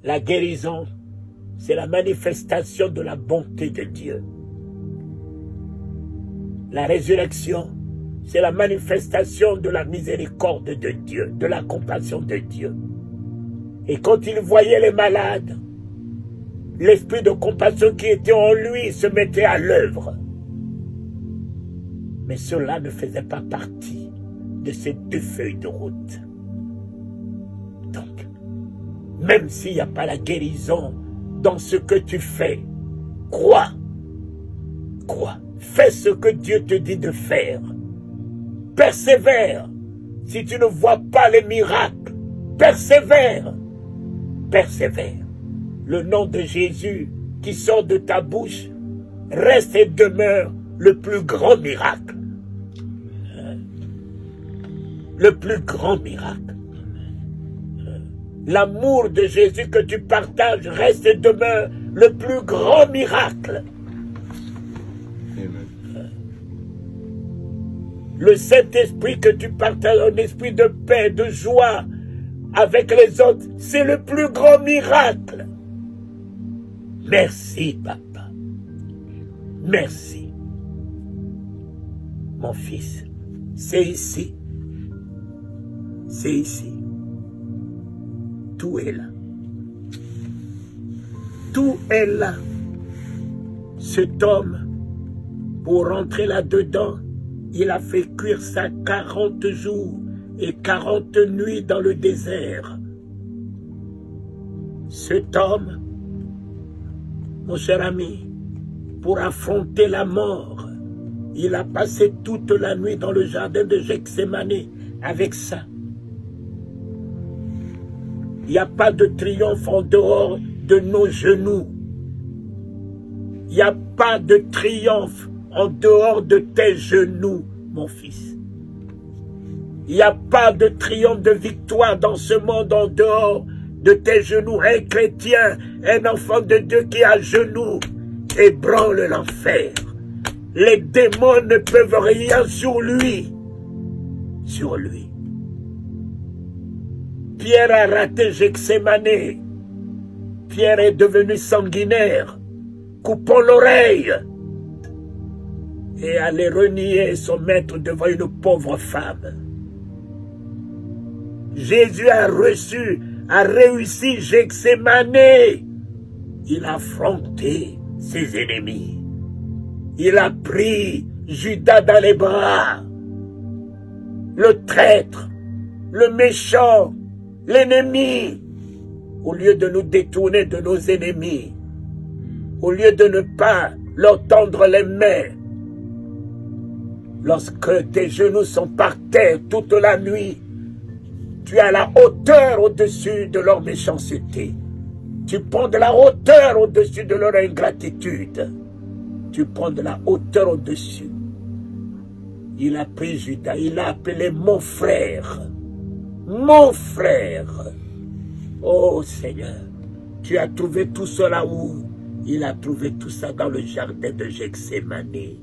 La guérison, c'est la manifestation de la bonté de Dieu. La résurrection, c'est la manifestation de la miséricorde de Dieu, de la compassion de Dieu. Et quand il voyait les malades, l'esprit de compassion qui était en lui se mettait à l'œuvre. Mais cela ne faisait pas partie de ces 2 feuilles de route. Donc, même s'il n'y a pas la guérison dans ce que tu fais, crois. Crois. Fais ce que Dieu te dit de faire. Persévère. Si tu ne vois pas les miracles, persévère. Persévère. Le nom de Jésus qui sort de ta bouche reste et demeure le plus grand miracle. Le plus grand miracle. L'amour de Jésus que tu partages reste et demeure le plus grand miracle. Le Saint-Esprit que tu partages, un esprit de paix, de joie avec les autres, c'est le plus grand miracle. Merci, papa. Merci. Mon fils, c'est ici. C'est ici. Tout est là. Tout est là. Cet homme, pour rentrer là-dedans, il a fait cuire ça 40 jours et 40 nuits dans le désert. Cet homme, mon cher ami, pour affronter la mort, il a passé toute la nuit dans le jardin de Gethsémane avec ça. Il n'y a pas de triomphe en dehors de nos genoux. Il n'y a pas de triomphe en dehors de tes genoux, mon fils. Il n'y a pas de triomphe, de victoire dans ce monde en dehors de tes genoux. Un chrétien, un enfant de Dieu qui est à genoux, ébranle l'enfer. Les démons ne peuvent rien sur lui. Sur lui. Pierre a raté Gethsémane. Pierre est devenu sanguinaire, coupant l'oreille et allait renier son maître devant une pauvre femme. Jésus a réussi Gethsémane. Il a affronté ses ennemis. Il a pris Judas dans les bras, le traître, le méchant, l'ennemi. Au lieu de nous détourner de nos ennemis, au lieu de ne pas leur tendre les mains, lorsque tes genoux sont par terre toute la nuit, tu as la hauteur au-dessus de leur méchanceté. Tu prends de la hauteur au-dessus de leur ingratitude. Tu prends de la hauteur au-dessus. Il a pris Judas, il l'a appelé mon frère. Mon frère. Oh Seigneur, tu as trouvé tout cela où? Il a trouvé tout ça dans le jardin de Gethsémane.